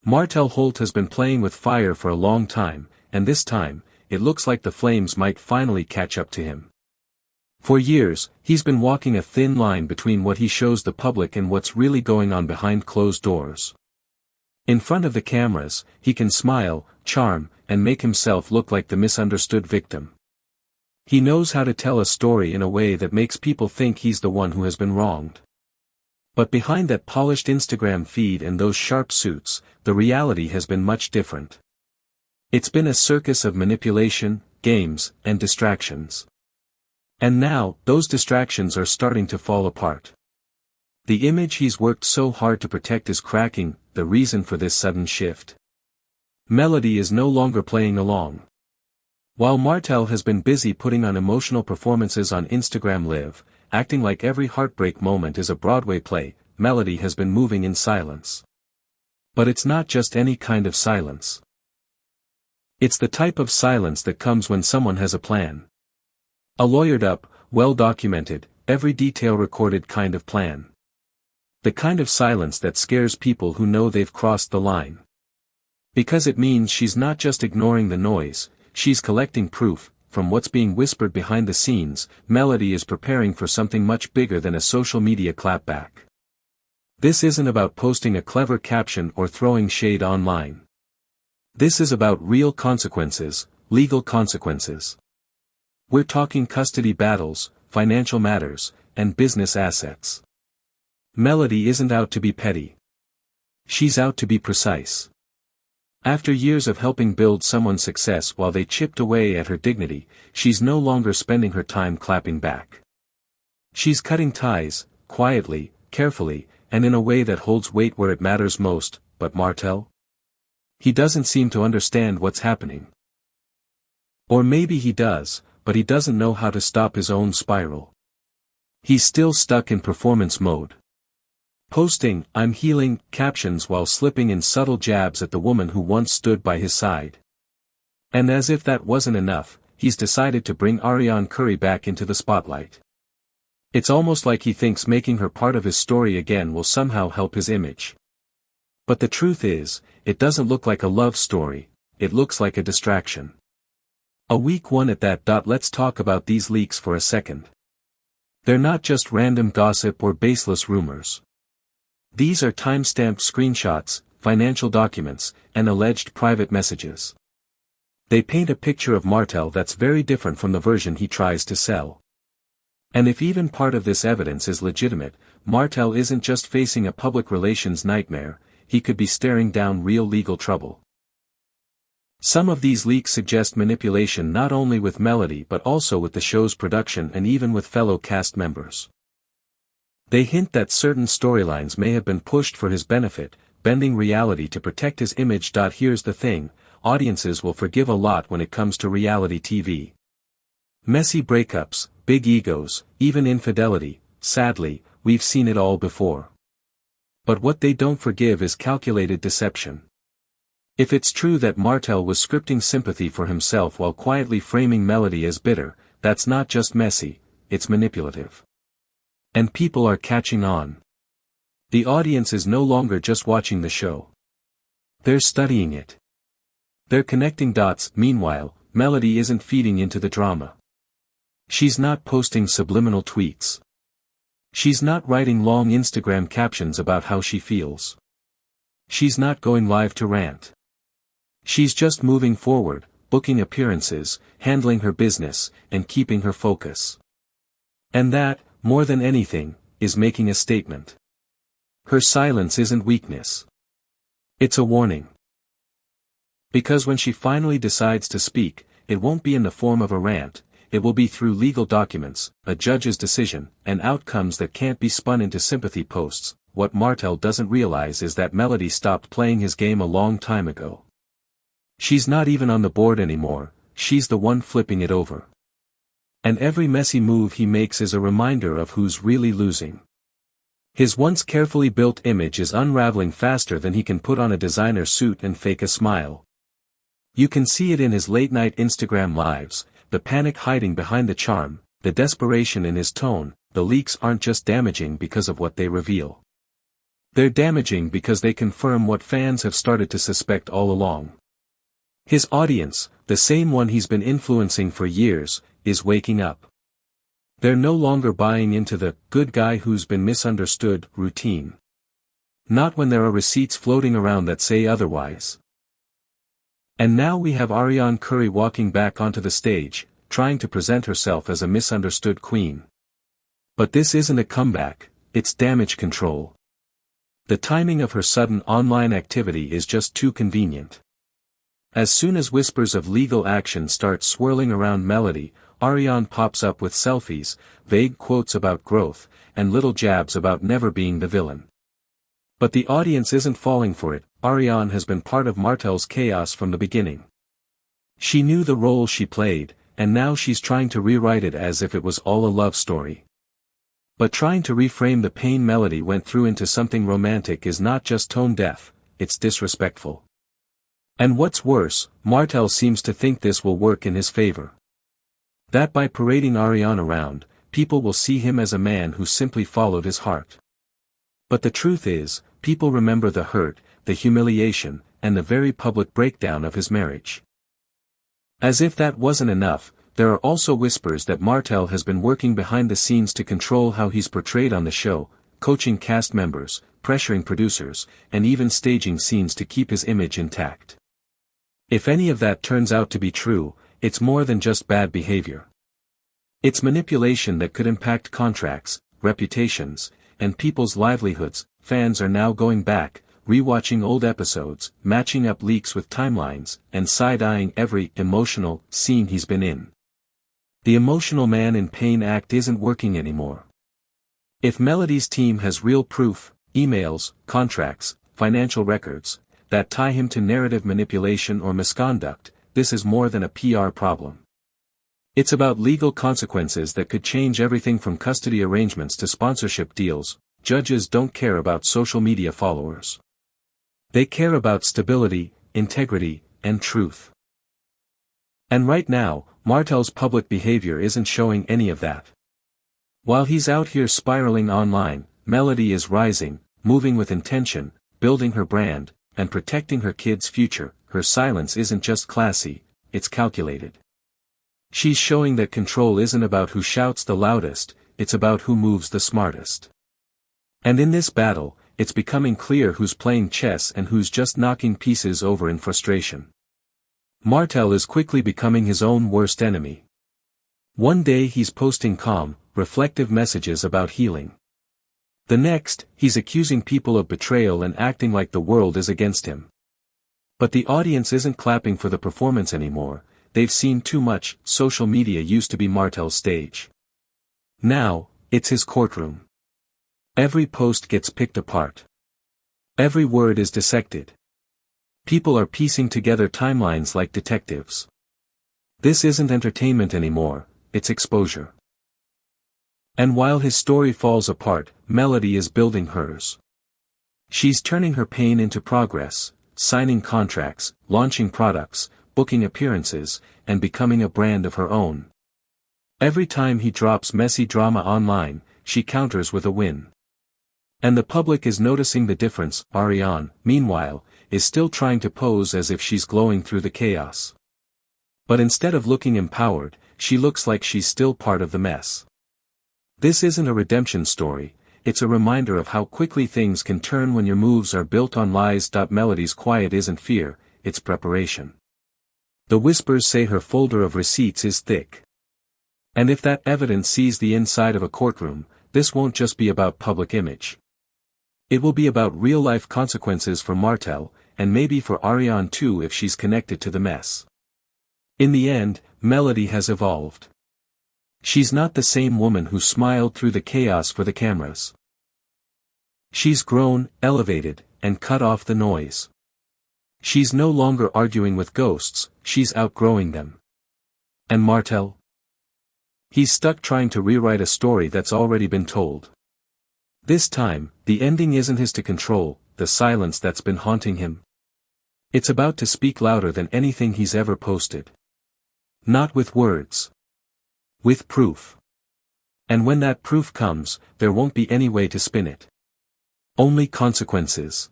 Martell Holt has been playing with fire for a long time, and this time, it looks like the flames might finally catch up to him. For years, he's been walking a thin line between what he shows the public and what's really going on behind closed doors. In front of the cameras, he can smile, charm, and make himself look like the misunderstood victim. He knows how to tell a story in a way that makes people think he's the one who has been wronged. But behind that polished Instagram feed and those sharp suits, the reality has been much different. It's been a circus of manipulation, games, and distractions. And now, those distractions are starting to fall apart. The image he's worked so hard to protect is cracking, the reason for this sudden shift. Melody is no longer playing along. While Martell has been busy putting on emotional performances on Instagram Live, acting like every heartbreak moment is a Broadway play, Melody has been moving in silence. But it's not just any kind of silence. It's the type of silence that comes when someone has a plan. A lawyered up, well-documented, every detail recorded kind of plan. The kind of silence that scares people who know they've crossed the line. Because it means she's not just ignoring the noise, she's collecting proof. From what's being whispered behind the scenes, Melody is preparing for something much bigger than a social media clapback. This isn't about posting a clever caption or throwing shade online. This is about real consequences, legal consequences. We're talking custody battles, financial matters, and business assets. Melody isn't out to be petty. She's out to be precise. After years of helping build someone's success while they chipped away at her dignity, she's no longer spending her time clapping back. She's cutting ties, quietly, carefully, and in a way that holds weight where it matters most. But Martell? He doesn't seem to understand what's happening. Or maybe he does, but he doesn't know how to stop his own spiral. He's still stuck in performance mode. Posting, "I'm healing," captions while slipping in subtle jabs at the woman who once stood by his side. And as if that wasn't enough, he's decided to bring Ariane Curry back into the spotlight. It's almost like he thinks making her part of his story again will somehow help his image. But the truth is, it doesn't look like a love story, it looks like a distraction. A weak one at that. Let's talk about these leaks for a second. They're not just random gossip or baseless rumors. These are time-stamped screenshots, financial documents, and alleged private messages. They paint a picture of Martell that's very different from the version he tries to sell. And if even part of this evidence is legitimate, Martell isn't just facing a public relations nightmare, he could be staring down real legal trouble. Some of these leaks suggest manipulation not only with Melody but also with the show's production and even with fellow cast members. They hint that certain storylines may have been pushed for his benefit, bending reality to protect his image. Here's the thing, audiences will forgive a lot when it comes to reality TV. Messy breakups, big egos, even infidelity, sadly, we've seen it all before. But what they don't forgive is calculated deception. If it's true that Martell was scripting sympathy for himself while quietly framing Melody as bitter, that's not just messy, it's manipulative. And people are catching on. The audience is no longer just watching the show. They're studying it. They're connecting dots. Meanwhile, Melody isn't feeding into the drama. She's not posting subliminal tweets. She's not writing long Instagram captions about how she feels. She's not going live to rant. She's just moving forward, booking appearances, handling her business, and keeping her focus. And that, more than anything, is making a statement. Her silence isn't weakness. It's a warning. Because when she finally decides to speak, it won't be in the form of a rant, it will be through legal documents, a judge's decision, and outcomes that can't be spun into sympathy posts. What Martell doesn't realize is that Melody stopped playing his game a long time ago. She's not even on the board anymore, she's the one flipping it over. And every messy move he makes is a reminder of who's really losing. His once carefully built image is unraveling faster than he can put on a designer suit and fake a smile. You can see it in his late-night Instagram lives, the panic hiding behind the charm, the desperation in his tone. The leaks aren't just damaging because of what they reveal. They're damaging because they confirm what fans have started to suspect all along. His audience, the same one he's been influencing for years, is waking up. They're no longer buying into the good guy who's been misunderstood routine. Not when there are receipts floating around that say otherwise. And now we have Ariane Curry walking back onto the stage, trying to present herself as a misunderstood queen. But this isn't a comeback, it's damage control. The timing of her sudden online activity is just too convenient. As soon as whispers of legal action start swirling around Melody, Ariane pops up with selfies, vague quotes about growth, and little jabs about never being the villain. But the audience isn't falling for it. Ariane has been part of Martell's chaos from the beginning. She knew the role she played, and now she's trying to rewrite it as if it was all a love story. But trying to reframe the pain Melody went through into something romantic is not just tone deaf, it's disrespectful. And what's worse, Martell seems to think this will work in his favor. That by parading Ariane around, people will see him as a man who simply followed his heart. But the truth is, people remember the hurt, the humiliation, and the very public breakdown of his marriage. As if that wasn't enough, there are also whispers that Martell has been working behind the scenes to control how he's portrayed on the show, coaching cast members, pressuring producers, and even staging scenes to keep his image intact. If any of that turns out to be true, it's more than just bad behavior. It's manipulation that could impact contracts, reputations, and people's livelihoods. Fans are now going back, rewatching old episodes, matching up leaks with timelines, and side-eyeing every emotional scene he's been in. The emotional man in pain act isn't working anymore. If Melody's team has real proof, emails, contracts, financial records, that tie him to narrative manipulation or misconduct, this is more than a PR problem. It's about legal consequences that could change everything from custody arrangements to sponsorship deals. Judges don't care about social media followers. They care about stability, integrity, and truth. And right now, Martell's public behavior isn't showing any of that. While he's out here spiraling online, Melody is rising, moving with intention, building her brand, and protecting her kids' future. Her silence isn't just classy, it's calculated. She's showing that control isn't about who shouts the loudest, it's about who moves the smartest. And in this battle, it's becoming clear who's playing chess and who's just knocking pieces over in frustration. Martell is quickly becoming his own worst enemy. One day he's posting calm, reflective messages about healing. The next, he's accusing people of betrayal and acting like the world is against him. But the audience isn't clapping for the performance anymore, they've seen too much. Social media used to be Martell's stage. Now, it's his courtroom. Every post gets picked apart. Every word is dissected. People are piecing together timelines like detectives. This isn't entertainment anymore, it's exposure. And while his story falls apart, Melody is building hers. She's turning her pain into progress, signing contracts, launching products, booking appearances, and becoming a brand of her own. Every time he drops messy drama online, she counters with a win. And the public is noticing the difference. Ariane, meanwhile, is still trying to pose as if she's glowing through the chaos. But instead of looking empowered, she looks like she's still part of the mess. This isn't a redemption story, it's a reminder of how quickly things can turn when your moves are built on lies. Melody's quiet isn't fear, it's preparation. The whispers say her folder of receipts is thick. And if that evidence sees the inside of a courtroom, this won't just be about public image. It will be about real-life consequences for Martell, and maybe for Ariane too if she's connected to the mess. In the end, Melody has evolved. She's not the same woman who smiled through the chaos for the cameras. She's grown, elevated, and cut off the noise. She's no longer arguing with ghosts, she's outgrowing them. And Martell? He's stuck trying to rewrite a story that's already been told. This time, the ending isn't his to control, the silence that's been haunting him. It's about to speak louder than anything he's ever posted. Not with words. With proof. And when that proof comes, there won't be any way to spin it. Only consequences.